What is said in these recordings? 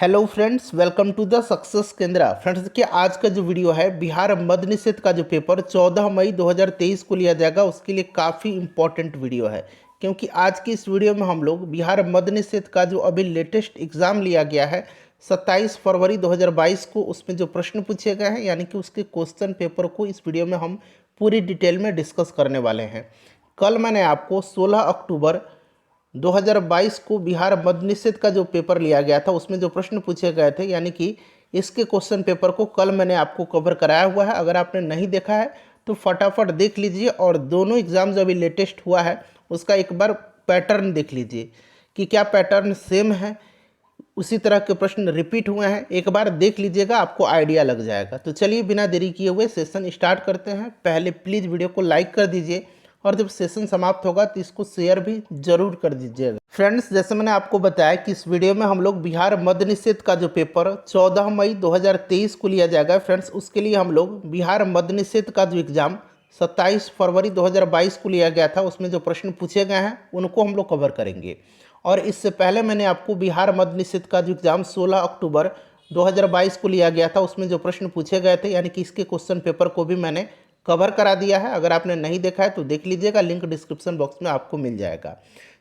Hello friends, welcome to the success Kendra. Friends देखिए, आज का जो वीडियो है बिहार मद्य निषेध का जो पेपर 14 मई 2023 को लिया जाएगा, उसके लिए काफ़ी इंपॉर्टेंट वीडियो है। क्योंकि आज की इस वीडियो में हम लोग बिहार मद्य निषेध का जो अभी लेटेस्ट एग्ज़ाम लिया गया है 27 फरवरी 2022 को, उसमें जो प्रश्न पूछे गए हैं यानी कि उसके क्वेश्चन पेपर को इस वीडियो में हम पूरी डिटेल में डिस्कस करने वाले हैं। कल मैंने आपको 16 अक्टूबर 2022 को बिहार मद्य निषेध का जो पेपर लिया गया था उसमें जो प्रश्न पूछे गए थे यानी कि इसके क्वेश्चन पेपर को कल मैंने आपको कवर कराया हुआ है। अगर आपने नहीं देखा है तो फटाफट देख लीजिए और दोनों एग्ज़ाम जो अभी लेटेस्ट हुआ है उसका एक बार पैटर्न देख लीजिए कि क्या पैटर्न सेम है, उसी तरह के प्रश्न रिपीट हुए हैं। एक बार देख लीजिएगा, आपको आइडिया लग जाएगा। तो चलिए बिना देरी किए हुए सेशन स्टार्ट करते हैं। पहले प्लीज़ वीडियो को लाइक कर दीजिए और जब सेशन समाप्त होगा तो इसको शेयर भी जरूर कर दीजिएगा। फ्रेंड्स, जैसे मैंने आपको बताया कि इस वीडियो में हम लोग बिहार मद्य निषेध का जो पेपर 14 मई 2023 को लिया जाएगा। फ्रेंड्स, उसके लिए हम लोग बिहार मद्य निषेध का जो एग्ज़ाम 27 फरवरी 2022 को लिया गया था उसमें जो प्रश्न पूछे गए हैं उनको हम लोग कवर करेंगे। और इससे पहले मैंने आपको बिहार मद्य निषेध का जो एग्ज़ाम 16 अक्टूबर 2022 को लिया गया था उसमें जो प्रश्न पूछे गए थे यानी कि इसके क्वेश्चन पेपर को भी मैंने कवर करा दिया है। अगर आपने नहीं देखा है तो देख लीजिएगा, लिंक डिस्क्रिप्शन बॉक्स में आपको मिल जाएगा।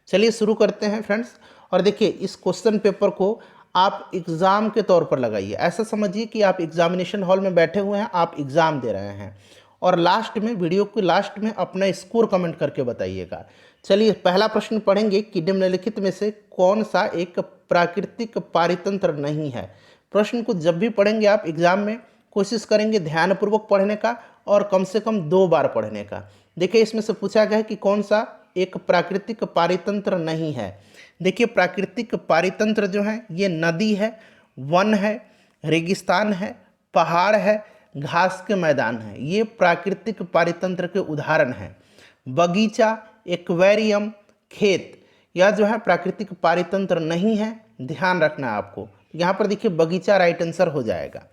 चलिए शुरू करते हैं फ्रेंड्स। और देखिए, इस क्वेश्चन पेपर को आप एग्ज़ाम के तौर पर लगाइए। ऐसा समझिए कि आप एग्जामिनेशन हॉल में बैठे हुए हैं, आप एग्ज़ाम दे रहे हैं और लास्ट में, वीडियो के लास्ट में अपना स्कोर कमेंट करके बताइएगा। चलिए पहला प्रश्न पढ़ेंगे कि निम्नलिखित में से कौन सा एक प्राकृतिक पारितंत्र नहीं है। प्रश्न को जब भी पढ़ेंगे आप एग्जाम में कोशिश करेंगे ध्यानपूर्वक पढ़ने का और कम से कम 2 बार पढ़ने का। देखिए, इसमें से पूछा गया है कि कौन सा एक प्राकृतिक पारितंत्र नहीं है। देखिए, प्राकृतिक पारितंत्र जो है ये नदी है, वन है, रेगिस्तान है, पहाड़ है, घास के मैदान है। ये प्राकृतिक पारितंत्र के उदाहरण हैं। बगीचा, एक्वेरियम, खेत, यह जो है प्राकृतिक पारितंत्र नहीं है, ध्यान रखना है आपको। यहाँ पर देखिए बगीचा राइट आंसर हो जाएगा।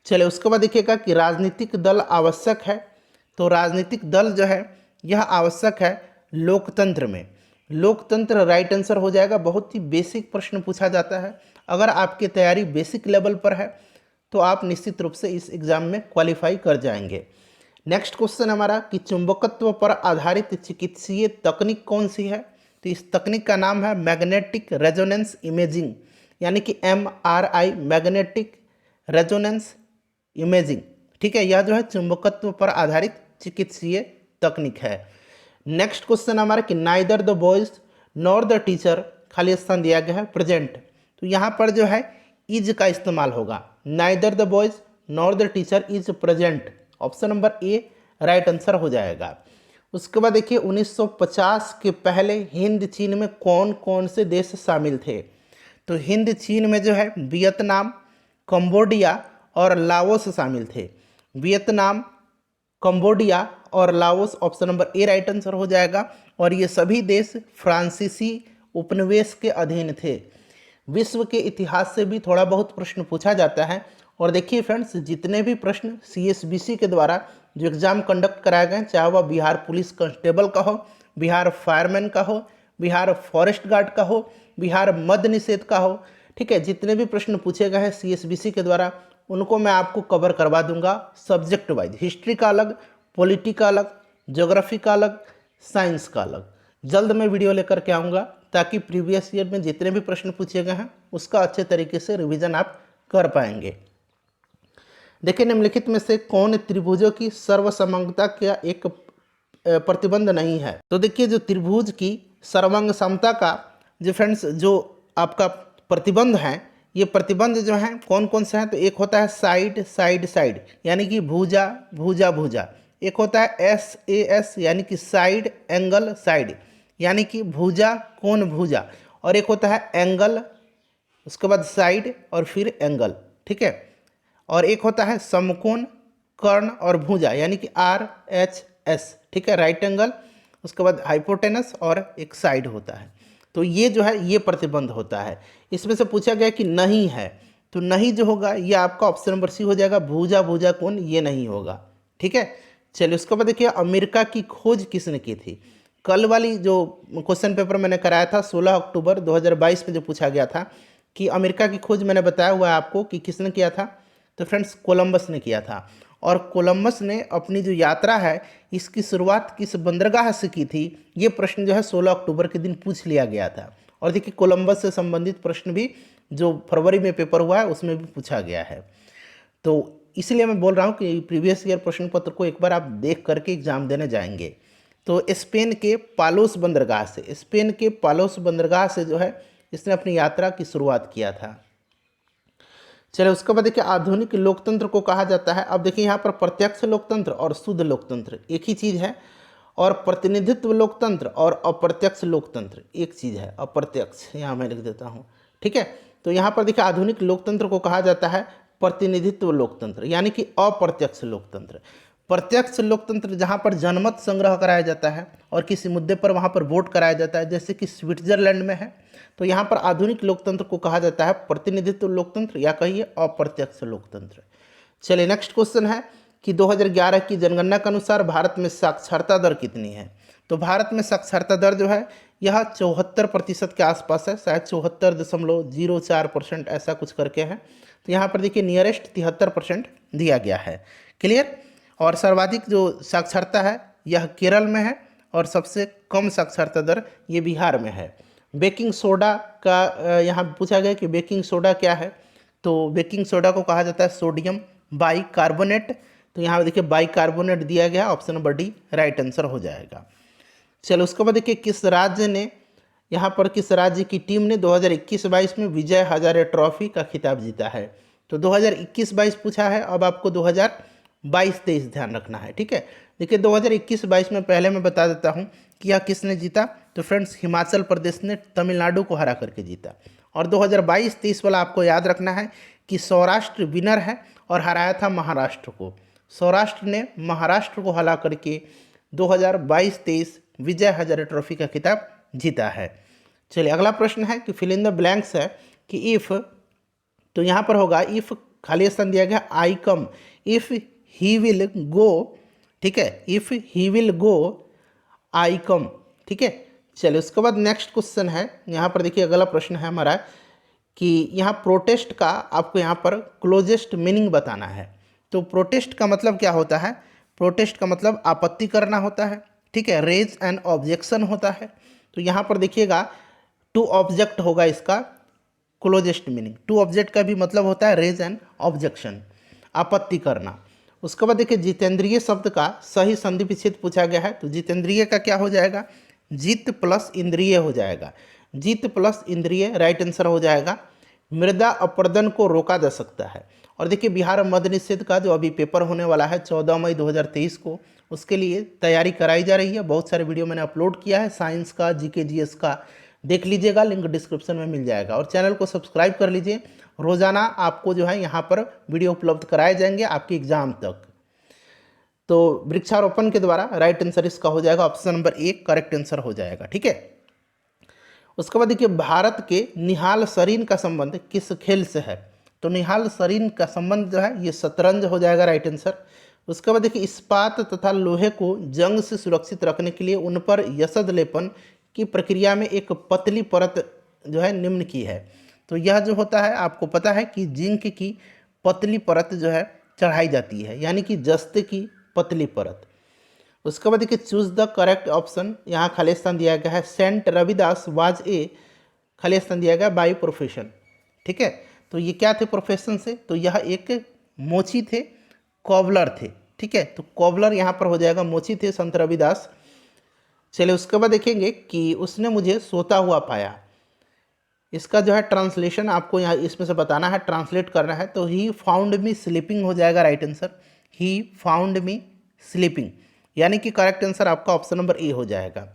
चलिए उसके बाद देखिएगा कि राजनीतिक दल आवश्यक है। तो राजनीतिक दल जो है यह आवश्यक है लोकतंत्र में। लोकतंत्र राइट आंसर हो जाएगा। बहुत ही बेसिक प्रश्न पूछा जाता है। अगर आपकी तैयारी बेसिक लेवल पर है तो आप निश्चित रूप से इस एग्ज़ाम में क्वालिफाई कर जाएंगे। नेक्स्ट क्वेश्चन हमारा कि चुंबकत्व पर आधारित चिकित्सीय तकनीक कौन सी है। तो इस तकनीक का नाम है मैग्नेटिक रेजोनेंस इमेजिंग यानी कि MRI, मैग्नेटिक रेजोनेंस इमेजिंग। ठीक है, यह जो है चुंबकत्व पर आधारित चिकित्सीय तकनीक है। नेक्स्ट क्वेश्चन हमारा कि neither the boys nor the teacher, खाली स्थान दिया गया है प्रेजेंट। तो यहाँ पर जो है इज का इस्तेमाल होगा। Neither the boys nor the teacher is present, option number A right answer हो जाएगा। उसके बाद देखिए 1950 के पहले हिंद चीन में कौन कौन से देश शामिल थे। तो हिंद चीन में जो है वियतनाम, कंबोडिया और लाओस शामिल थे। वियतनाम, कंबोडिया और Laos, option number A right answer हो जाएगा। और ये सभी देश फ्रांसीसी उपनिवेश के अधीन थे। विश्व के इतिहास से भी थोड़ा बहुत प्रश्न पूछा जाता है। और देखिए फ्रेंड्स, जितने भी प्रश्न CSBC के द्वारा जो एग्ज़ाम कंडक्ट कराए गए, चाहे वह बिहार पुलिस कांस्टेबल का हो, बिहार फायरमैन का हो, बिहार फॉरेस्ट गार्ड का हो, बिहार मद्य निषेध का हो, ठीक है, जितने भी प्रश्न पूछे गए हैं CSBC के द्वारा उनको मैं आपको कवर करवा दूंगा सब्जेक्ट वाइज। हिस्ट्री का अलग, पॉलिटी का अलग, ज्योग्राफी का अलग, साइंस का अलग। जल्द मैं वीडियो लेकर के आऊँगा ताकि प्रीवियस ईयर में जितने भी प्रश्न पूछे गए हैं उसका अच्छे तरीके से रिवीजन आप कर पाएंगे। देखिए, निम्नलिखित में से कौन त्रिभुजों की सर्वसमांगता का एक प्रतिबंध नहीं है। तो देखिए, जो त्रिभुज की सर्वांग समता का जो फ्रेंड्स जो आपका प्रतिबंध है, ये प्रतिबंध जो है कौन कौन से हैं। तो एक होता है साइड साइड साइड यानी कि भुजा भुजा भुजा। एक होता है SAS यानी कि साइड एंगल साइड यानी कि भुजा कोण भुजा। और एक होता है एंगल, उसके बाद साइड और फिर एंगल, ठीक है। और एक होता है समकोण, कर्ण और भुजा यानी कि RHS, ठीक है, राइट एंगल, उसके बाद हाइपोटेनस और एक साइड होता है। तो ये जो है ये प्रतिबंध होता है। इसमें से पूछा गया कि नहीं है, तो नहीं जो होगा ये आपका ऑप्शन नंबर C हो जाएगा, भुजा भुजा कोण ये नहीं होगा, ठीक है। चलिए उसके बाद देखिए अमेरिका की खोज किसने की थी। कल वाली जो क्वेश्चन पेपर मैंने कराया था 16 अक्टूबर 2022 में जो पूछा गया था कि अमेरिका की खोज मैंने बताया हुआ है आपको कि किसने किया था, तो फ्रेंड्स कोलंबस ने किया था। और कोलंबस ने अपनी जो यात्रा है इसकी शुरुआत किस बंदरगाह से की थी, ये प्रश्न जो है 16 अक्टूबर के दिन पूछ लिया गया था। और देखिए कोलंबस से संबंधित प्रश्न भी जो फरवरी में पेपर हुआ है उसमें भी पूछा गया है। तो इसलिए मैं बोल रहा हूँ कि प्रीवियस ईयर प्रश्न पत्र को एक बार आप देख करके एग्जाम देने जाएंगे। तो स्पेन के पालोस बंदरगाह से, स्पेन के पालोस बंदरगाह से जो है इसने अपनी यात्रा की शुरुआत किया था। चलिए उसके बाद देखिए आधुनिक लोकतंत्र को कहा जाता है। अब देखिए यहाँ पर प्रत्यक्ष लोकतंत्र और शुद्ध लोकतंत्र एक ही चीज़ है, और प्रतिनिधित्व लोकतंत्र और अप्रत्यक्ष लोकतंत्र एक चीज़ है। अप्रत्यक्ष यहाँ मैं लिख देता हूँ, ठीक है। तो यहाँ पर देखिए आधुनिक लोकतंत्र को कहा जाता है प्रतिनिधित्व लोकतंत्र, यानी कि अप्रत्यक्ष लोकतंत्र। प्रत्यक्ष लोकतंत्र जहाँ पर जनमत संग्रह कराया जाता है और किसी मुद्दे पर वहाँ पर वोट कराया जाता है, जैसे कि स्विट्जरलैंड में है। तो यहाँ पर आधुनिक लोकतंत्र को कहा जाता है प्रतिनिधित्व लोकतंत्र या कहिए अप्रत्यक्ष लोकतंत्र। चलिए नेक्स्ट क्वेश्चन है कि 2011 की जनगणना के अनुसार भारत में साक्षरता दर कितनी है। तो भारत में साक्षरता दर जो है यह 74% के आसपास है, शायद 74.04% ऐसा कुछ करके है। तो यहाँ पर देखिए नियरेस्ट 73% दिया गया है। क्लियर। और सर्वाधिक जो साक्षरता है यह केरल में है और सबसे कम साक्षरता दर ये बिहार में है। बेकिंग सोडा का यहाँ पूछा गया कि बेकिंग सोडा क्या है। तो बेकिंग सोडा को कहा जाता है सोडियम बाइकार्बोनेट। तो यहाँ देखिए बाइकार्बोनेट दिया गया, option number D right answer हो जाएगा। चलो उसके बाद देखिए किस राज्य ने, यहाँ पर किस राज्य की टीम ने 2021-22 में विजय हजारे ट्रॉफी का खिताब जीता है। तो 2021-22 पूछा है, अब आपको 2022-23 ध्यान रखना है, ठीक है। देखिए 2021-22 में पहले मैं बता देता हूँ कि यह किसने जीता। तो फ्रेंड्स हिमाचल प्रदेश ने तमिलनाडु को हरा करके जीता। और 2022-23 वाला आपको याद रखना है कि सौराष्ट्र विनर है और हराया था महाराष्ट्र को। सौराष्ट्र ने महाराष्ट्र को हरा करके 2022-23 विजय हजारे ट्रॉफी का खिताब जीता है। चलिए अगला प्रश्न है कि फिल इन द ब्लैंक्स है कि इफ़, तो यहाँ पर होगा इफ़ खाली स्थान दिया गया आई कम, इफ़ ही विल गो, ठीक है, इफ़ ही विल गो आई कम, ठीक है। चलिए उसके बाद नेक्स्ट क्वेश्चन है, यहाँ पर देखिए अगला प्रश्न है हमारा कि यहाँ प्रोटेस्ट का आपको यहाँ पर क्लोजेस्ट मीनिंग बताना है। तो प्रोटेस्ट का मतलब क्या होता है, प्रोटेस्ट का मतलब आपत्ति करना होता है, ठीक है, रेज एन ऑब्जेक्शन होता है। तो यहाँ पर देखिएगा टू ऑब्जेक्ट होगा इसका क्लोजेस्ट मीनिंग। टू ऑब्जेक्ट का भी मतलब होता है रेज एन ऑब्जेक्शन, आपत्ति करना। उसके बाद देखिए जितेंद्रिय शब्द का सही संधि विच्छेद पूछा गया है। तो जितेंद्रिय का क्या हो जाएगा, जित प्लस इंद्रिय हो जाएगा, जित प्लस इंद्रिय राइट आंसर हो जाएगा। मृदा अपरदन को रोका जा सकता है। और देखिए बिहार मद्य निषेध का जो अभी पेपर होने वाला है 14 मई 2023 को, उसके लिए तैयारी कराई जा रही है। बहुत सारे वीडियो मैंने अपलोड किया है, साइंस का, जीके जीएस का, देख लीजिएगा, लिंक डिस्क्रिप्शन में मिल जाएगा। और चैनल को सब्सक्राइब कर लीजिए, रोज़ाना आपको जो है यहाँ पर वीडियो उपलब्ध कराए जाएंगे आपके एग्जाम तक। तो वृक्षारोपण के द्वारा राइट आंसर इसका हो जाएगा, ऑप्शन नंबर 1 करेक्ट आंसर हो जाएगा, ठीक है। उसके बाद देखिए भारत के निहाल सरीन का संबंध किस खेल से है। तो निहाल सरीन का संबंध जो है ये शतरंज हो जाएगा, राइट आंसर। उसके बाद देखिए इस्पात तथा लोहे को जंग से सुरक्षित रखने के लिए उन पर यसद लेपन की प्रक्रिया में एक पतली परत जो है निम्न की है। तो यह जो होता है आपको पता है कि जिंक की पतली परत जो है चढ़ाई जाती है, यानी कि जस्ते की पतली परत। उसके बाद देखिए चूज द करेक्ट ऑप्शन, यहाँ खाली स्थान दिया गया है सेंट रविदास वाज ए, खाली स्थान दिया गया बाई प्रोफेशन, ठीक है। तो ये क्या थे प्रोफेशन से, तो यह एक मोची थे, कॉबलर थे, ठीक है। तो कॉबलर यहाँ पर हो जाएगा, मोची थे संत रविदास। चलिए उसके बाद देखेंगे कि उसने मुझे सोता हुआ पाया। इसका जो है ट्रांसलेशन आपको यहाँ इसमें से बताना है, ट्रांसलेट करना है। तो ही फाउंड मी स्लीपिंग हो जाएगा, right answer. He found me sleeping, यानी कि करेक्ट आंसर आपका ऑप्शन नंबर ए हो जाएगा।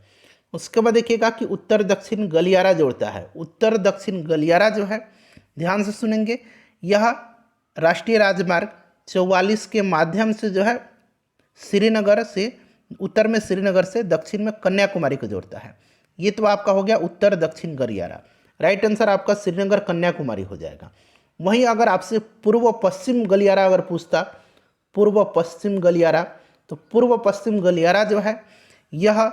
उसके बाद देखिएगा कि उत्तर दक्षिण गलियारा जोड़ता है। उत्तर दक्षिण गलियारा जो है, ध्यान से सुनेंगे, यह राष्ट्रीय राजमार्ग 44 के माध्यम से जो है श्रीनगर से, उत्तर में श्रीनगर से दक्षिण में कन्याकुमारी को जोड़ता है। ये तो आपका हो गया उत्तर दक्षिण गलियारा, राइट आंसर आपका श्रीनगर कन्याकुमारी हो जाएगा। वहीं अगर आपसे पूर्व पश्चिम गलियारा अगर पूछता, पूर्व पश्चिम गलियारा, तो पूर्व पश्चिम गलियारा जो है यह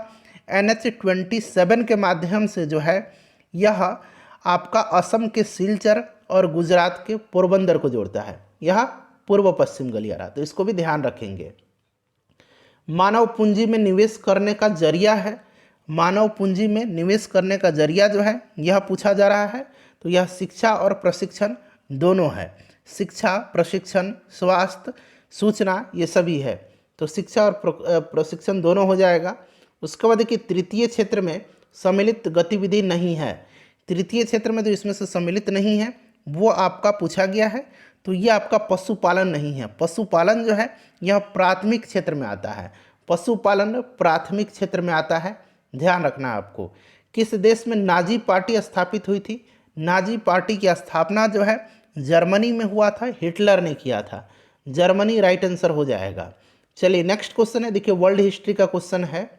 NH-27 के माध्यम से जो है यह आपका असम के सिलचर और गुजरात के पोरबंदर को जोड़ता है। यह पूर्व पश्चिम गलियारा, तो इसको भी ध्यान रखेंगे। मानव पूंजी में निवेश करने का जरिया है, मानव पूंजी में निवेश करने का जरिया जो है यह पूछा जा रहा है। तो यह शिक्षा और प्रशिक्षण दोनों है। शिक्षा, प्रशिक्षण, स्वास्थ्य, सूचना, ये सभी है। तो शिक्षा और प्रशिक्षण दोनों हो जाएगा। उसके बाद देखिए तृतीय क्षेत्र में सम्मिलित गतिविधि नहीं है। तृतीय क्षेत्र में जो इसमें से सम्मिलित नहीं है वो आपका पूछा गया है। तो ये आपका पशुपालन नहीं है। पशुपालन जो है यह प्राथमिक क्षेत्र में आता है। पशुपालन प्राथमिक क्षेत्र में आता है, ध्यान रखना है आपको। किस देश में नाजी पार्टी स्थापित हुई थी? नाजी पार्टी की स्थापना जो है जर्मनी में हुआ था, हिटलर ने किया था। जर्मनी राइट आंसर हो जाएगा। चलिए नेक्स्ट क्वेश्चन है, देखिए वर्ल्ड हिस्ट्री का क्वेश्चन है।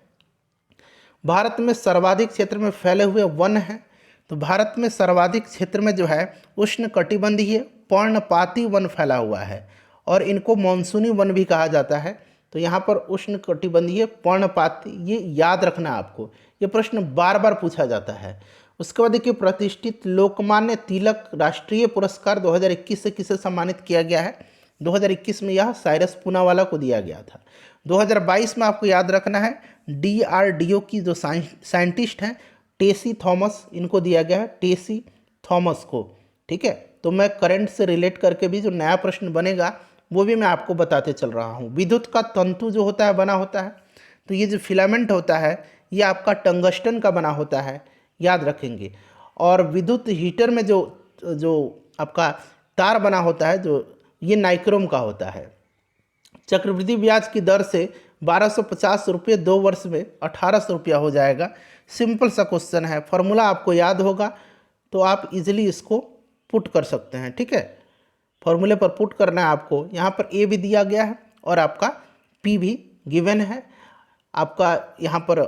भारत में सर्वाधिक क्षेत्र में फैले हुए वन हैं। तो भारत में सर्वाधिक क्षेत्र में जो है उष्णकटिबंधीय पर्णपाती वन फैला हुआ है और इनको मानसूनी वन भी कहा जाता है। तो यहाँ पर उष्णकटिबंधीय पर्णपाती, ये याद रखना आपको, ये प्रश्न बार बार पूछा जाता है। उसके बाद देखिए प्रतिष्ठित लोकमान्य तिलक राष्ट्रीय पुरस्कार 2021 से किसे सम्मानित किया गया है? 2021 में यह साइरस पूनावाला को दिया गया था। 2022 में आपको याद रखना है DRDO की जो साइंटिस्ट हैं टेसी थॉमस, इनको दिया गया है, टेसी थॉमस को। ठीक है, तो मैं करंट से रिलेट करके भी जो नया प्रश्न बनेगा वो भी मैं आपको बताते चल रहा हूँ। विद्युत का तंतु जो होता है बना होता है, तो ये जो फिलामेंट होता है ये आपका टंगस्टन का बना होता है, याद रखेंगे। और विद्युत हीटर में जो आपका तार बना होता है जो ये नाइक्रोम का होता है। चक्रवृद्धि ब्याज की दर से 1250 रुपये 2 वर्ष में 1800 रुपया हो जाएगा। सिंपल सा क्वेश्चन है, फॉर्मूला आपको याद होगा तो आप इजीली इसको पुट कर सकते हैं। ठीक है, फॉर्मूले पर पुट करना है आपको। यहाँ पर ए भी दिया गया है और आपका पी भी गिवन है। आपका यहाँ पर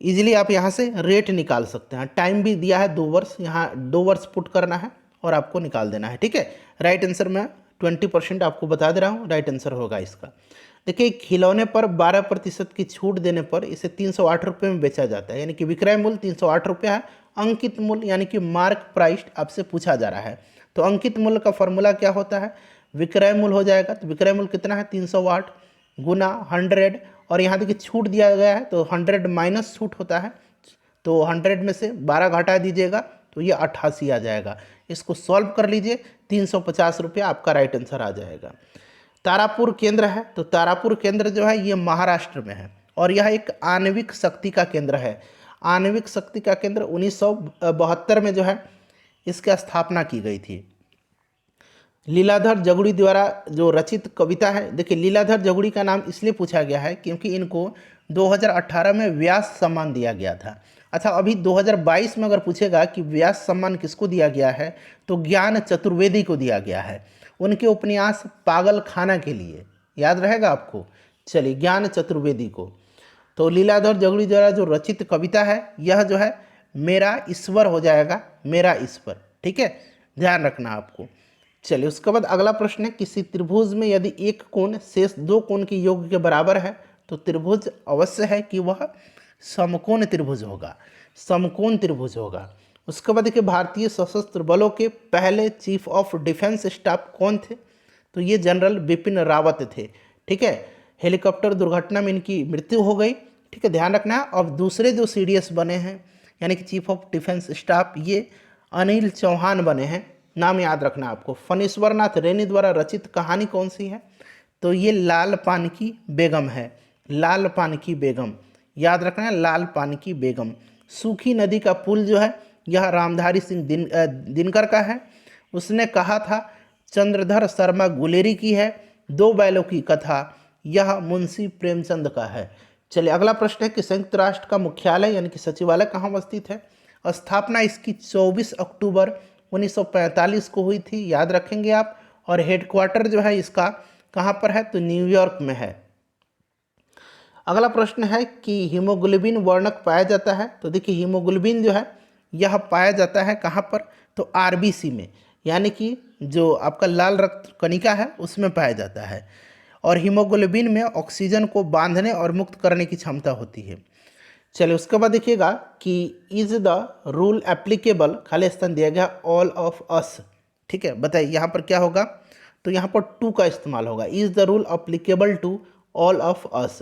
इजीली आप यहाँ से रेट निकाल सकते हैं। टाइम भी दिया है 2 वर्ष, यहाँ 2 वर्ष पुट करना है और आपको निकाल देना है। ठीक है, राइट आंसर मैं 20% आपको बता दे रहा हूँ, राइट आंसर होगा इसका। देखिए खिलौने पर 12% की छूट देने पर इसे 308 रुपये में बेचा जाता है, यानी कि विक्रय मूल्य 308 रुपये है। अंकित मूल्य यानी कि मार्क प्राइस आपसे पूछा जा रहा है। तो अंकित मूल्य का फॉर्मूला क्या होता है? विक्रय मूल्य हो जाएगा। तो विक्रय मूल्य कितना है? 308 गुना 100, और यहाँ देखिए छूट दिया गया है तो 100 माइनस छूट होता है, तो 100 में से 12 घटा दीजिएगा तो ये 88 आ जाएगा। इसको सॉल्व कर लीजिए, 350 रुपये आपका राइट आंसर आ जाएगा। तारापुर केंद्र है, तो तारापुर केंद्र जो है ये महाराष्ट्र में है और यह एक आणविक शक्ति का केंद्र है। आणविक शक्ति का केंद्र 1972 में जो है इसकी स्थापना की गई थी। लीलाधर जगुड़ी द्वारा जो रचित कविता है, देखिए लीलाधर जगुड़ी का नाम इसलिए पूछा गया है क्योंकि इनको 2018 में व्यास सम्मान दिया गया था। अच्छा, अभी 2022 में अगर पूछेगा कि व्यास सम्मान किसको दिया गया है तो ज्ञान चतुर्वेदी को दिया गया है, उनके उपन्यास पागल खाना के लिए, याद रहेगा आपको। चलिए, ज्ञान चतुर्वेदी को। तो लीलाधर जगुड़ी द्वारा जो रचित कविता है यह जो है मेरा ईश्वर हो जाएगा, मेरा ईश्वर। ठीक है, ध्यान रखना आपको। चलिए, उसके बाद अगला प्रश्न है, किसी त्रिभुज में यदि एक कोण शेष 2 कोण के योग के बराबर है तो त्रिभुज अवश्य है कि वह समकोण त्रिभुज होगा, समकोण त्रिभुज होगा। उसके बाद देखिए भारतीय सशस्त्र बलों के पहले चीफ ऑफ डिफेंस स्टाफ कौन थे? तो ये जनरल बिपिन रावत थे। ठीक है, हेलीकॉप्टर दुर्घटना में इनकी मृत्यु हो गई। ठीक है, ध्यान रखना है। अब दूसरे जो सीडीएस बने हैं यानी कि चीफ ऑफ डिफेंस स्टाफ, ये अनिल चौहान बने हैं, नाम याद रखना आपको। फणीश्वर नाथ रेनी द्वारा रचित कहानी कौन सी है? तो ये लाल पान की बेगम है, लाल पान की बेगम, याद रखना है, लाल पान की बेगम। सूखी नदी का पुल जो है यह रामधारी सिंह दिनकर का है। उसने कहा था चंद्रधर शर्मा गुलेरी की है। 2 बैलों की कथा यह मुंशी प्रेमचंद का है। चलिए, अगला प्रश्न है कि संयुक्त राष्ट्र का मुख्यालय यानी कि सचिवालय कहाँ अवस्थित है? स्थापना इसकी 24 अक्टूबर 1945 को हुई थी, याद रखेंगे आप। और हेडक्वार्टर जो है इसका कहाँ पर है? तो न्यूयॉर्क में है। अगला प्रश्न है कि हीमोग्लोबिन वर्णक पाया जाता है। तो देखिए हीमोग्लोबिन जो है यह पाया जाता है कहाँ पर? तो आरबीसी में, यानी कि जो आपका लाल रक्त कणिका है उसमें पाया जाता है। और हीमोग्लोबिन में ऑक्सीजन को बांधने और मुक्त करने की क्षमता होती है। चलिए उसके बाद देखिएगा कि इज द रूल एप्लीकेबल, खाली स्थान दिया गया ऑल ऑफ अस। ठीक है, बताइए यहाँ पर क्या होगा, तो यहाँ पर टू का इस्तेमाल होगा। Is the rule applicable to all of us.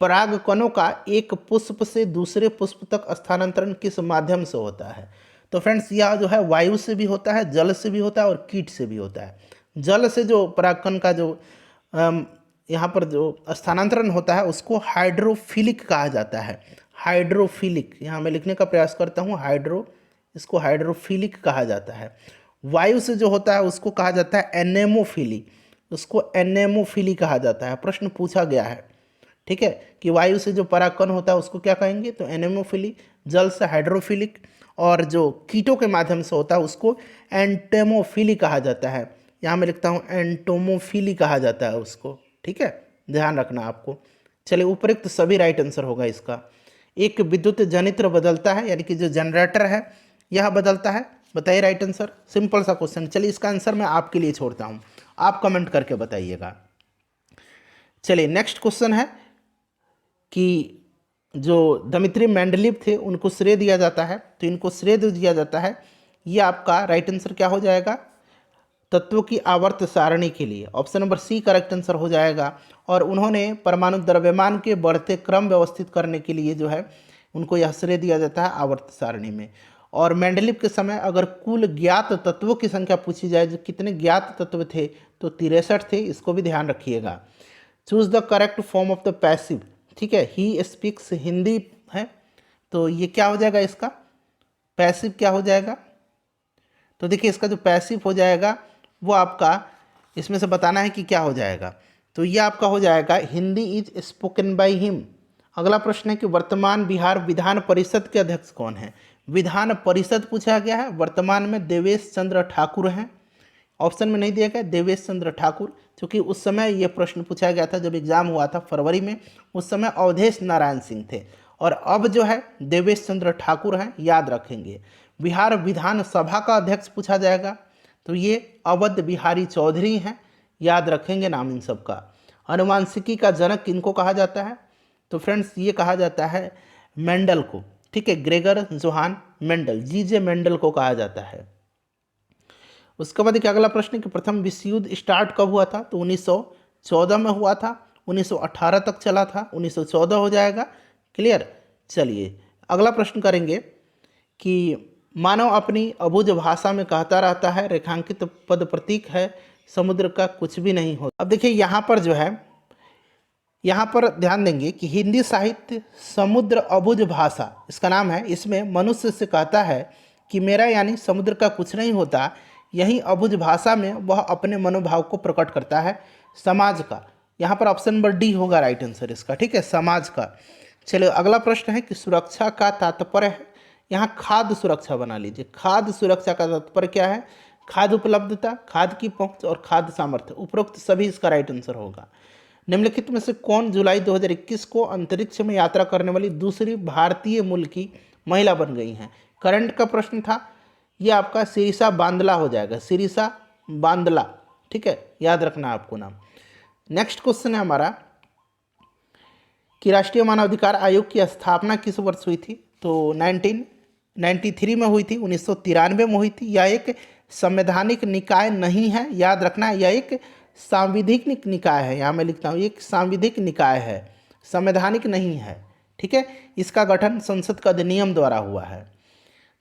परागकणों का एक पुष्प से दूसरे पुष्प तक स्थानांतरण किस माध्यम से होता है? तो फ्रेंड्स यह जो है वायु से भी होता है, जल से भी होता है और कीट से भी होता है। जल से जो परागकण का जो यहाँ पर जो स्थानांतरण होता है उसको हाइड्रोफिलिक कहा जाता है। हाइड्रोफिलिक, यहाँ मैं लिखने का प्रयास करता हूँ इसको हाइड्रोफिलिक कहा जाता है। वायु से जो होता है उसको कहा जाता है एनेमोफिली, उसको एनेमोफिली कहा जाता है। प्रश्न पूछा गया है, ठीक है, कि वायु से जो परागकण होता है उसको क्या कहेंगे, तो एनेमोफिली। जल से हाइड्रोफिलिक, और जो कीटों के माध्यम से होता है उसको एंटेमोफिली कहा जाता है। यहाँ मैं लिखता हूँ एंटोमोफिली कहा जाता है उसको। ठीक है, ध्यान रखना आपको। चलिए उपरोक्त सभी राइट आंसर होगा इसका। एक विद्युत जनित्र बदलता है, यानी कि जो जनरेटर है यह बदलता है। बताइए राइट आंसर, सिंपल सा क्वेश्चन। चलिए इसका आंसर मैं आपके लिए छोड़ता हूँ, आप कमेंट करके बताइएगा। चलिए नेक्स्ट क्वेश्चन है कि जो दमित्री मेंडलीव थे उनको श्रेय दिया जाता है, तो इनको श्रेय दिया जाता है। ये आपका राइट आंसर क्या हो जाएगा, तत्वों की आवर्त सारणी के लिए option number C correct answer हो जाएगा। और उन्होंने परमाणु द्रव्यमान के बढ़ते क्रम व्यवस्थित करने के लिए जो है उनको यह श्रेय दिया जाता है आवर्त सारणी में। और मेंडलीव के समय अगर कुल ज्ञात तत्वों की संख्या पूछी जाए, जो कितने ज्ञात तत्व थे, तो 63 थे, इसको भी ध्यान रखिएगा। Choose the correct form of the passive. ठीक है, ही स्पीक्स हिंदी है, तो ये क्या हो जाएगा, इसका पैसिव क्या हो जाएगा, तो देखिए इसका जो पैसिव हो जाएगा वो आपका इसमें से बताना है कि क्या हो जाएगा। तो ये आपका हो जाएगा Hindi is spoken by him. अगला प्रश्न है कि वर्तमान बिहार विधान परिषद के अध्यक्ष कौन है? विधान परिषद पूछा गया है, वर्तमान में देवेश चंद्र ठाकुर हैं। ऑप्शन में नहीं दिया गया देवेश चंद्र ठाकुर, क्योंकि उस समय ये प्रश्न पूछा गया था जब एग्जाम हुआ था फरवरी में, उस समय अवधेश नारायण सिंह थे, और अब जो है देवेश चंद्र ठाकुर हैं, याद रखेंगे। बिहार विधानसभा का अध्यक्ष पूछा जाएगा, तो ये अवध बिहारी चौधरी हैं, याद रखेंगे नाम इन सब का। अनुवांशिकी का जनक किनको कहा जाता है? तो फ्रेंड्स ये कहा जाता है मेंडल को। ठीक है, ग्रेगर जोहान मेंडल, जीजे मेंडल को कहा जाता है। उसके बाद अगला प्रश्न कि प्रथम विश्व युद्ध स्टार्ट कब हुआ था? तो 1914 में हुआ था, 1918 तक चला था, 1914 हो जाएगा। क्लियर। चलिए अगला प्रश्न करेंगे कि मानव अपनी अबुझ भाषा में कहता रहता है, रेखांकित पद प्रतीक है, समुद्र का कुछ भी नहीं होता। अब देखिए यहाँ पर जो है, यहाँ पर ध्यान देंगे कि हिंदी साहित्य समुद्र अबुझ भाषा इसका नाम है। इसमें मनुष्य से कहता है कि मेरा यानी समुद्र का कुछ नहीं होता, यही अबुझ भाषा में वह अपने मनोभाव को प्रकट करता है समाज का। यहाँ पर ऑप्शन नंबर डी होगा राइट आंसर इसका। ठीक है, समाज का। चलिए अगला प्रश्न है कि सुरक्षा का तात्पर्य है, यहाँ खाद्य सुरक्षा बना लीजिए। खाद्य सुरक्षा का तात्पर्य क्या है? खाद्य उपलब्धता, खाद्य की पहुंच और खाद्य सामर्थ्य, उपरोक्त सभी इसका राइट आंसर होगा। निम्नलिखित में से कौन जुलाई 2021 को अंतरिक्ष में यात्रा करने वाली दूसरी भारतीय मूल की महिला बन गई हैं? करंट का प्रश्न था, ये आपका सिरिसा बांदला हो जाएगा, सिरिसा बांदला। ठीक है, याद रखना आपको नाम। नेक्स्ट क्वेश्चन है हमारा कि राष्ट्रीय मानवाधिकार आयोग की स्थापना किस वर्ष हुई थी? तो 1993 में हुई थी, 1993 में हुई थी। यह एक संवैधानिक निकाय नहीं है, याद रखना, यह एक सांविधिक निकाय है। यहाँ मैं लिखता हूँ एक सांविधिक निकाय है, संवैधानिक नहीं है। ठीक है, इसका गठन संसद का अधिनियम द्वारा हुआ है।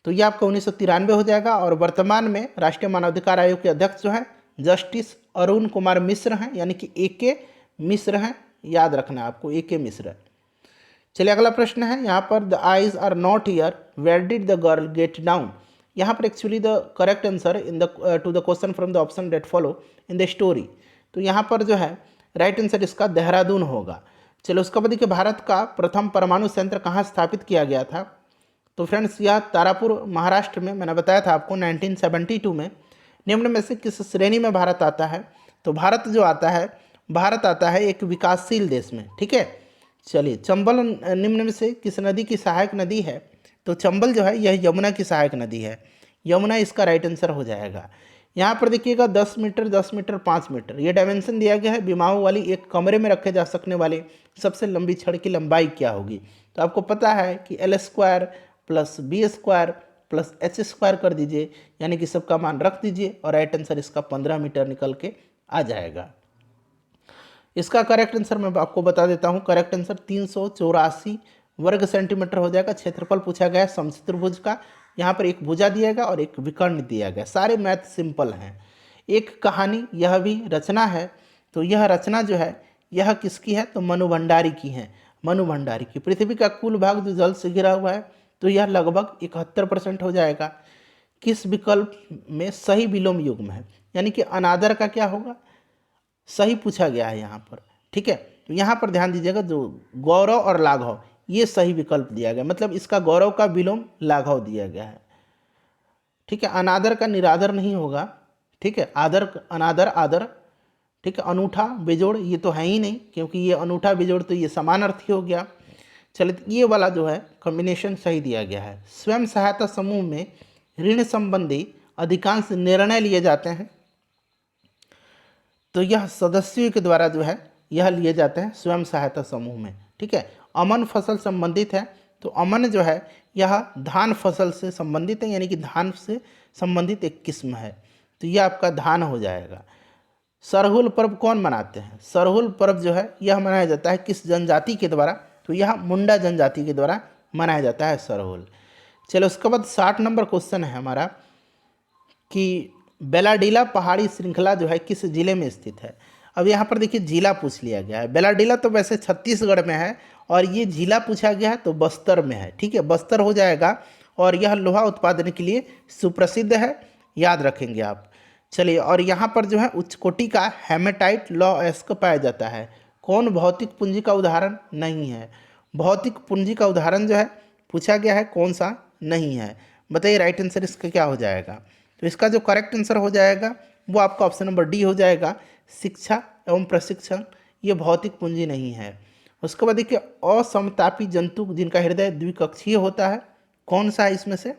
तो ये आपका 1993 हो जाएगा। और वर्तमान में राष्ट्रीय मानवाधिकार आयोग के अध्यक्ष जो है जस्टिस अरुण कुमार मिश्र हैं, यानी कि AK मिश्र हैं, याद रखना आपको AK मिश्र। चलिए अगला प्रश्न है यहाँ पर the eyes are not here, where did the girl get down? यहाँ पर actually the correct answer in the to the question from the option that follow in the story, तो यहाँ पर जो है राइट आंसर इसका देहरादून होगा। चलो उसका बाद देखिए भारत का प्रथम परमाणु संयंत्र कहाँ स्थापित किया गया था? तो फ्रेंड्स यह तारापुर महाराष्ट्र में, मैंने बताया था आपको 1972 में। निम्न में से किस श्रेणी में भारत आता है? तो भारत जो आता है, भारत आता है एक विकासशील देश में। ठीक है, चलिए चंबल निम्न में से किस नदी की सहायक नदी है? तो चंबल जो है यह यमुना की सहायक नदी है, यमुना इसका राइट आंसर हो जाएगा। यहाँ पर देखिएगा 10 मीटर, 10 मीटर, 5 मीटर ये डायमेंशन दिया गया है। विमाओं वाली एक कमरे में रखे जा सकने वाले सबसे लंबी छड़ की लंबाई क्या होगी? तो आपको पता है कि L square plus B square plus H square कर दीजिए, यानी कि सबका मान रख दीजिए और राइट आंसर इसका 15 मीटर निकल के आ जाएगा। इसका करेक्ट आंसर मैं आपको बता देता हूँ। करेक्ट आंसर 384 वर्ग सेंटीमीटर हो जाएगा। क्षेत्रफल पूछा गया है समचतुर्भुज का, यहाँ पर एक भुजा दिया गया और एक विकर्ण दिया गया। सारे मैथ सिंपल हैं। एक कहानी यह भी रचना है, तो यह रचना जो है यह किसकी है, तो मनु भंडारी की है। मनु भंडारी की। पृथ्वी का कुल भाग जो जल से घिरा हुआ है, तो यह लगभग 71% हो जाएगा। किस विकल्प में सही विलोम युग्म है, यानी कि अनादर का क्या होगा, सही पूछा गया है यहाँ पर। ठीक है, तो यहाँ पर ध्यान दीजिएगा, जो गौरव और लाघव ये सही विकल्प दिया गया, मतलब इसका गौरव का विलोम लाघव दिया गया है। ठीक है, अनादर का निरादर नहीं होगा। ठीक है, आदर अनादर आदर। ठीक है, अनूठा बेजोड़ ये तो है ही नहीं, क्योंकि ये अनूठा बेजोड़ तो ये समानार्थी हो गया। चलिए, तो ये वाला जो है कॉम्बिनेशन सही दिया गया है। स्वयं सहायता समूह में ऋण संबंधी अधिकांश निर्णय लिए जाते हैं, तो यह सदस्यों के द्वारा जो है यह लिए जाते हैं स्वयं सहायता समूह में। ठीक है, अमन फसल संबंधित है, तो अमन जो है यह धान फसल से संबंधित है, यानी कि धान से संबंधित एक किस्म है, तो यह आपका धान हो जाएगा। सरहुल पर्व कौन मनाते हैं, सरहुल पर्व जो है यह मनाया जाता है किस जनजाति के द्वारा, तो यह मुंडा जनजाति के द्वारा मनाया जाता है सरहुल। चलो, उसके बाद 60 नंबर क्वेश्चन है हमारा कि बेलाडीला पहाड़ी श्रृंखला जो है किस जिले में स्थित है। अब यहाँ पर देखिए जिला पूछ लिया गया है। बेलाडीला तो वैसे छत्तीसगढ़ में है और ये जिला पूछा गया है तो बस्तर में है। ठीक है, बस्तर हो जाएगा और यह लोहा उत्पादन के लिए सुप्रसिद्ध है, याद रखेंगे आप। चलिए, और यहाँ पर जो है उच्च कोटि का हेमेटाइट लॉ-एस्क पाया जाता है। कौन भौतिक पूंजी का उदाहरण नहीं है, भौतिक पूंजी का उदाहरण जो है पूछा गया है, कौन सा नहीं है, बताइए राइट आंसर इसका क्या हो जाएगा। तो इसका जो करेक्ट आंसर हो जाएगा वो आपका ऑप्शन नंबर डी हो जाएगा, शिक्षा एवं प्रशिक्षण। ये भौतिक पूंजी नहीं है। उसके बाद देखिए असमतापी जंतु जिनका हृदय द्विकक्षीय होता है, कौन सा है इसमें से,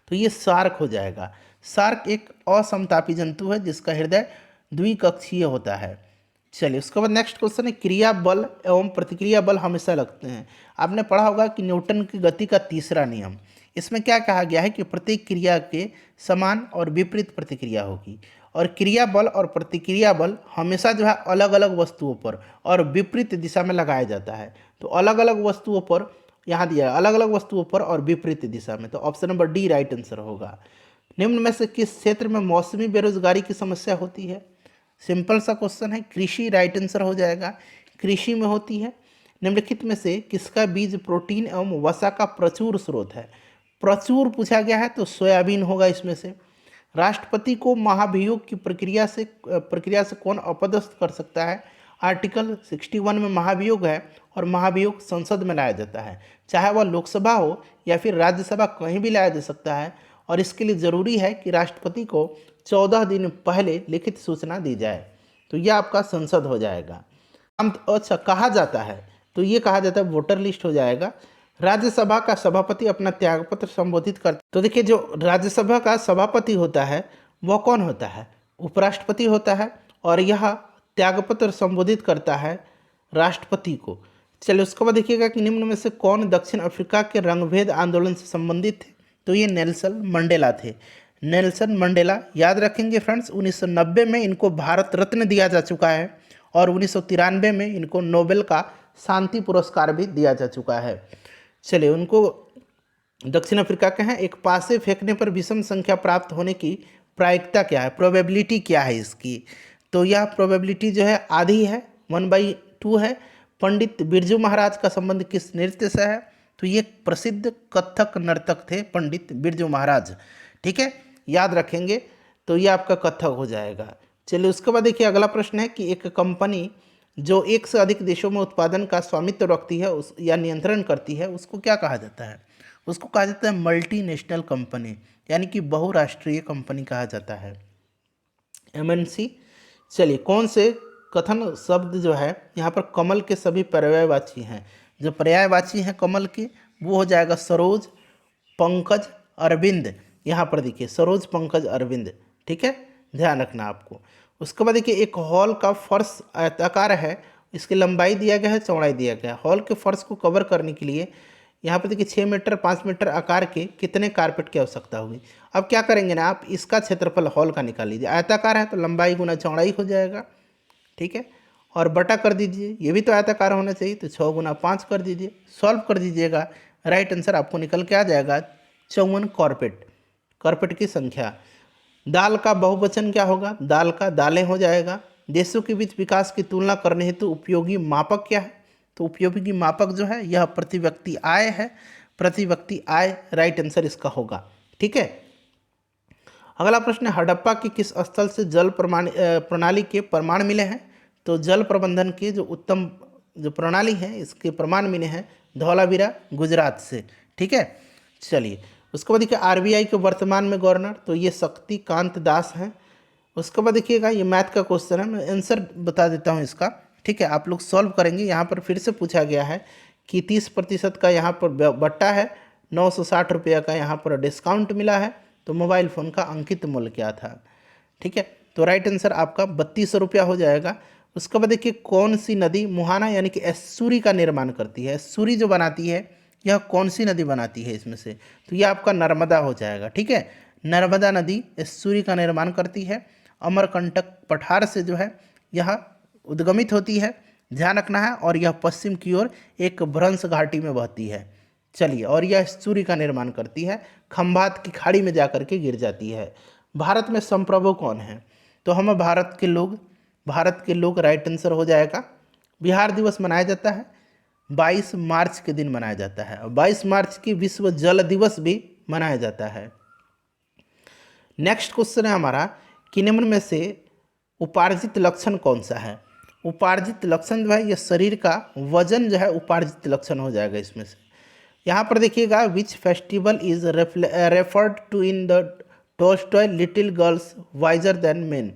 तो ये शार्क हो जाएगा। शार्क एक असमतापी जंतु है जिसका हृदय द्विकक्षीय होता है। चलिए, उसके बाद नेक्स्ट क्वेश्चन है क्रिया बल एवं प्रतिक्रिया बल हमेशा लगते हैं। आपने पढ़ा होगा कि न्यूटन की गति का तीसरा नियम, इसमें क्या कहा गया है कि प्रत्येक क्रिया के समान और विपरीत प्रतिक्रिया होगी, और क्रिया बल और प्रतिक्रिया बल हमेशा जो है अलग अलग वस्तुओं पर और विपरीत दिशा में लगाया जाता है। तो अलग अलग वस्तुओं पर यहाँ दिया है, अलग अलग वस्तुओं पर और विपरीत दिशा में, तो option number D right answer होगा। निम्न में से किस क्षेत्र में मौसमी बेरोजगारी की समस्या होती है, सिंपल सा क्वेश्चन है, कृषि राइट आंसर हो जाएगा, कृषि में होती है। निम्नलिखित में से किसका बीज प्रोटीन एवं वसा का प्रचुर स्रोत है, प्रचुर पूछा गया है तो सोयाबीन होगा इसमें से। राष्ट्रपति को महाभियोग की प्रक्रिया से कौन अपदस्थ कर सकता है, आर्टिकल 61 में महाभियोग है और महाभियोग संसद में लाया जाता है, चाहे वह लोकसभा हो या फिर राज्यसभा, कहीं भी लाया जा सकता है, और इसके लिए ज़रूरी है कि राष्ट्रपति को 14 दिन पहले लिखित सूचना दी जाए, तो यह आपका संसद हो जाएगा। अच्छा, कहा जाता है, तो ये कहा जाता है वोटर लिस्ट हो जाएगा। राज्यसभा का सभापति अपना त्यागपत्र संबोधित करता, तो देखिए जो राज्यसभा का सभापति होता है वह कौन होता है, उपराष्ट्रपति होता है, और यह त्यागपत्र संबोधित करता है राष्ट्रपति को। चलिए, उसके बाद देखिएगा कि निम्न में से कौन दक्षिण अफ्रीका के रंगभेद आंदोलन से संबंधित थे, तो ये नेल्सन मंडेला थे। नेल्सन मंडेला याद रखेंगे फ्रेंड्स, 1990 में इनको भारत रत्न दिया जा चुका है और 1993 में इनको नोबेल का शांति पुरस्कार भी दिया जा चुका है। चलिए, उनको दक्षिण अफ्रीका के हैं। एक पासे फेंकने पर विषम संख्या प्राप्त होने की प्रायिकता क्या है, प्रोबेबिलिटी क्या है इसकी, तो यह प्रोबेबिलिटी जो है आधी है, 1/2 है। पंडित बिरजू महाराज का संबंध किस नृत्य से है, तो ये प्रसिद्ध कथक नर्तक थे पंडित बिरजू महाराज। ठीक है, याद रखेंगे, तो ये आपका कथक हो जाएगा। चलिए, उसके बाद देखिए अगला प्रश्न है कि एक कंपनी जो एक से अधिक देशों में उत्पादन का स्वामित्व रखती है उस या नियंत्रण करती है, उसको क्या कहा जाता है, उसको कहा जाता है मल्टीनेशनल कंपनी, यानी कि बहुराष्ट्रीय कंपनी कहा जाता है, MNC। चलिए, कौन से कथन शब्द जो है यहाँ पर कमल के सभी पर्यायवाची हैं, जो पर्यायवाची हैं कमल के वो हो जाएगा सरोज, पंकज, अरविंद। यहाँ पर देखिए सरोज, पंकज, अरविंद। ठीक है, ध्यान रखना आपको। उसके बाद देखिए एक हॉल का फर्श आयताकार है इसकी लंबाई दिया गया है, चौड़ाई दिया गया है। हॉल के फर्श को कवर करने के लिए यहाँ पर देखिए 6 मीटर 5 मीटर आकार के कितने कारपेट की आवश्यकता होगी। अब क्या करेंगे ना, आप इसका क्षेत्रफल हॉल का निकाल लीजिए। आयताकार है तो लंबाई गुना चौड़ाई हो जाएगा, ठीक है, और बटा कर दीजिए। ये भी तो आयताकार होना चाहिए, तो 6 गुना 5 कर दीजिए, सॉल्व कर दीजिएगा। राइट आंसर आपको निकल के आ जाएगा 54 कारपेट, कारपेट की संख्या। दाल का बहुवचन क्या होगा, दाल का दालें हो जाएगा। देशों के बीच विकास की तुलना करने हेतु उपयोगी मापक क्या है, तो उपयोगी मापक जो है यह प्रति व्यक्ति आय है, प्रति व्यक्ति आय राइट आंसर इसका होगा, ठीक है। अगला प्रश्न है, हड़प्पा के किस स्थल से जल प्रणाली के प्रमाण मिले हैं, तो जल प्रबंधन की जो उत्तम जो प्रणाली है इसके प्रमाण मिले हैं धौलावीरा गुजरात से, ठीक है। चलिए उसके बाद देखिए आरबीआई के वर्तमान में गवर्नर, तो ये शक्तिकांत दास हैं। उसके बाद देखिएगा ये मैथ का क्वेश्चन है, मैं आंसर बता देता हूँ इसका, ठीक है, आप लोग सॉल्व करेंगे। यहाँ पर फिर से पूछा गया है कि 30% का यहाँ पर बट्टा है, 960 रुपये का यहाँ पर डिस्काउंट मिला है, तो मोबाइल फ़ोन का अंकित मूल्य क्या था, ठीक है। तो राइट आंसर आपका 3200 रुपया हो जाएगा। उसके बाद देखिए कौन सी नदी मुहाना यानी कि एस्सुरी का निर्माण करती है, एस्सुरी जो बनाती है यह कौन सी नदी बनाती है इसमें से, तो यह आपका नर्मदा हो जाएगा, ठीक है। नर्मदा नदी एस्सुरी का निर्माण करती है। अमरकंटक पठार से जो है यह उद्गमित होती है, ध्यान रखना है, और यह पश्चिम की ओर एक भ्रंश घाटी में बहती है। चलिए, और यह एस्सुरी का निर्माण करती है, खंभात की खाड़ी में जाकर के गिर जाती है। भारत में संप्रभु कौन है, तो हम भारत के लोग राइट आंसर हो जाएगा। बिहार दिवस मनाया जाता है 22 मार्च के दिन मनाया जाता है, और 22 मार्च की विश्व जल दिवस भी मनाया जाता है। नेक्स्ट क्वेश्चन है हमारा कि निम्न में से उपार्जित लक्षण कौन सा है। उपार्जित लक्षण जो है यह शरीर का वजन जो है उपार्जित लक्षण हो जाएगा इसमें से। यहाँ पर देखिएगा which festival is referred to in the Tolstoy little girls wiser than men,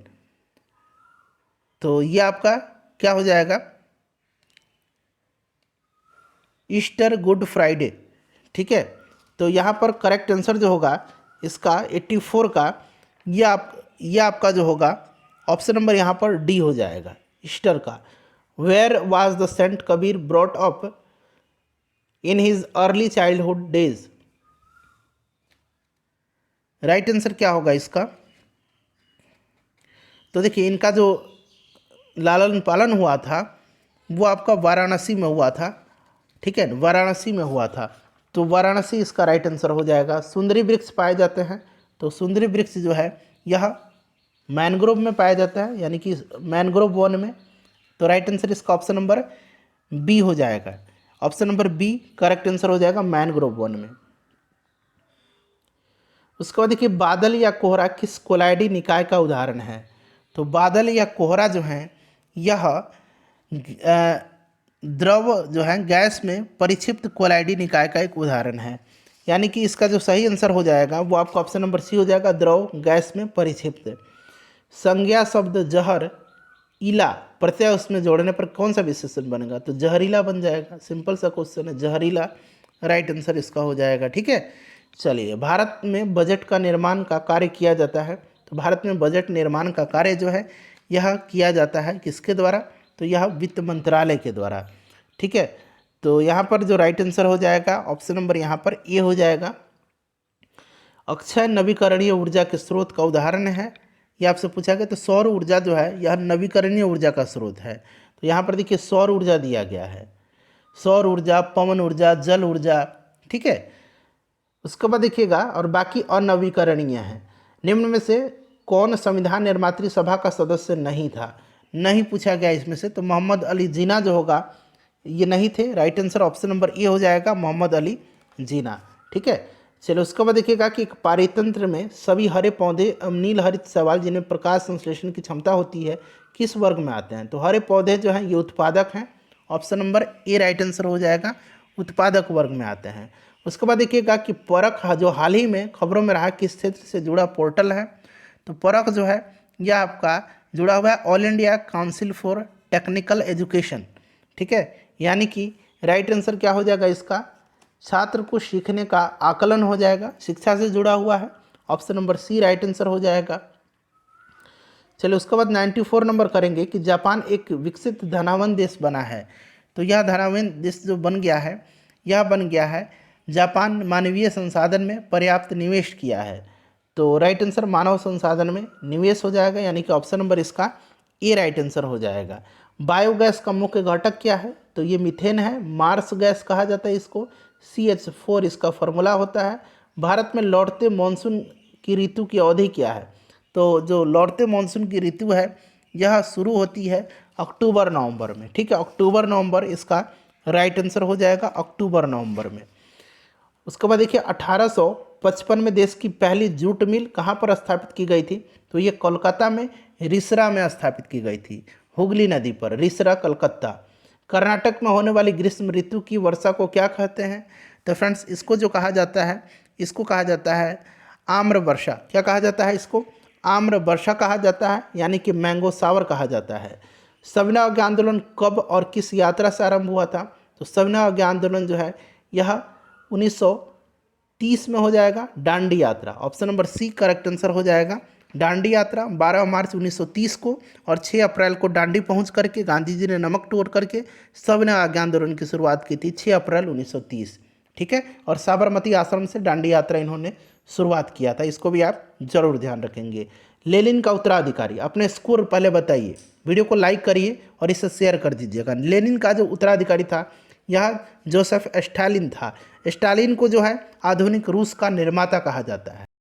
तो ये आपका क्या हो जाएगा, ईस्टर गुड फ्राइडे, ठीक है। तो यहाँ पर करेक्ट आंसर जो होगा इसका 84 का ये आपका जो होगा ऑप्शन नंबर यहाँ पर डी हो जाएगा, ईस्टर का। Where was the saint Kabir brought up in his early childhood days, right answer क्या होगा इसका, तो देखिए इनका जो लालन पालन हुआ था वो आपका वाराणसी में हुआ था, ठीक है, वाराणसी में हुआ था, तो वाराणसी इसका राइट आंसर हो जाएगा। सुंदरी वृक्ष पाए जाते हैं, तो सुंदरी वृक्ष जो है यह मैनग्रोव में पाया जाता है, यानी कि मैनग्रोव वन में, तो राइट आंसर इसका ऑप्शन नंबर बी हो जाएगा। Option number B correct answer हो जाएगा मैनग्रोव वन में। उसके बाद देखिए बादल या कोहरा किस कोलाइडी निकाय का उदाहरण है, तो बादल या कोहरा जो है यह द्रव जो है गैस में परिक्षिप्त कोलाइडी निकाय का एक उदाहरण है, यानी कि इसका जो सही आंसर हो जाएगा वो आपका ऑप्शन नंबर सी हो जाएगा, द्रव गैस में परिक्षिप्त। संज्ञा शब्द जहर इला प्रत्यय उसमें जोड़ने पर कौन सा विशेषण बनेगा, तो जहरीला बन जाएगा, सिंपल सा क्वेश्चन है, जहरीला राइट आंसर इसका हो जाएगा, ठीक है। चलिए, भारत में बजट का निर्माण का कार्य किया जाता है, तो भारत में बजट निर्माण का कार्य जो है यह किया जाता है किसके द्वारा, तो यह वित्त मंत्रालय के द्वारा, ठीक है। तो यहाँ पर जो राइट आंसर हो जाएगा ऑप्शन नंबर यहाँ पर ए हो जाएगा। अक्षय नवीकरणीय ऊर्जा के स्रोत का उदाहरण है, ये आपसे पूछा गया, तो सौर ऊर्जा जो है यह नवीकरणीय ऊर्जा का स्रोत है, तो यहाँ पर देखिए सौर ऊर्जा दिया गया है, सौर ऊर्जा, पवन ऊर्जा, जल ऊर्जा, ठीक है। उसके बाद देखिएगा और बाकी अनवीकरणीय है। निम्न में से कौन संविधान निर्मात्री सभा का सदस्य नहीं था, नहीं पूछा गया इसमें से, तो मोहम्मद अली जिन्ना जो होगा ये नहीं थे, right answer option number A हो जाएगा, मोहम्मद अली जिन्ना, ठीक है। चलो उसके बाद देखिएगा कि एक पारितंत्र में सभी हरे पौधे नील हरित शैवाल जिनमें प्रकाश संश्लेषण की क्षमता होती है किस वर्ग में आते हैं, तो हरे पौधे जो हैं ये उत्पादक हैं, option number A right answer हो जाएगा, उत्पादक वर्ग में आते हैं। उसके बाद देखिएगा कि परख जो हाल ही में खबरों में रहा किस क्षेत्र से जुड़ा पोर्टल है, तो परख जो है यह आपका जुड़ा हुआ है all India council for technical education, ठीक है, यानी कि राइट आंसर क्या हो जाएगा इसका, छात्र को सीखने का आकलन हो जाएगा, शिक्षा से जुड़ा हुआ है, option number C right answer हो जाएगा। चलिए उसके बाद 94 नंबर करेंगे कि जापान एक विकसित धनावन देश बना है। तो यह धनावन देश जो बन गया है, यह बन गया है जापान मानवीय संसाधन में पर्याप्त निवेश किया है। तो राइट आंसर मानव संसाधन में निवेश हो जाएगा, यानी कि ऑप्शन नंबर इसका ए राइट आंसर हो जाएगा। बायोगैस का मुख्य घटक क्या है? तो ये मीथेन है, मार्स गैस कहा जाता है इसको, CH4 इसका फॉर्मूला होता है। भारत में लौटते मानसून की ऋतु की अवधि क्या है? तो जो लौटते मानसून की ऋतु है यह शुरू होती है अक्टूबर नवंबर में। ठीक है, अक्टूबर नवंबर इसका राइट आंसर हो जाएगा, अक्टूबर नवंबर में। उसके बाद देखिए 1855 में देश की पहली जूट मिल कहाँ पर स्थापित की गई थी? तो ये कोलकाता में रिसरा में स्थापित की गई थी, हुगली नदी पर, रिसरा कलकत्ता। कर्नाटक में होने वाली ग्रीष्म ऋतु की वर्षा को क्या कहते हैं? तो फ्रेंड्स इसको जो कहा जाता है, इसको कहा जाता है आम्र वर्षा। क्या कहा जाता है इसको? आम्र वर्षा कहा जाता है, यानी कि मैंगो सावर कहा जाता है। सविनय अवज्ञा आंदोलन कब और किस यात्रा से आरंभ हुआ था? तो सविनय अवज्ञा आंदोलन जो है यह 1930 में हो जाएगा, डांडी यात्रा। Option number C correct answer हो जाएगा। डांडी यात्रा 12 मार्च 1930 को और 6 अप्रैल को डांडी पहुंच करके गांधी जी ने नमक तोड़ करके सविनय अवज्ञा आंदोलन की शुरुआत की थी 6 अप्रैल 1930। ठीक है, और साबरमती आश्रम से डांडी यात्रा इन्होंने शुरुआत किया था, इसको भी आप जरूर ध्यान रखेंगे। लेनिन का उत्तराधिकारी, अपने स्कोर पहले बताइए, वीडियो को लाइक करिए और इसे शेयर कर दीजिएगा। लेनिन का जो उत्तराधिकारी था यह जोसेफ स्टालिन था। स्टालिन को जो है आधुनिक रूस का निर्माता कहा जाता है।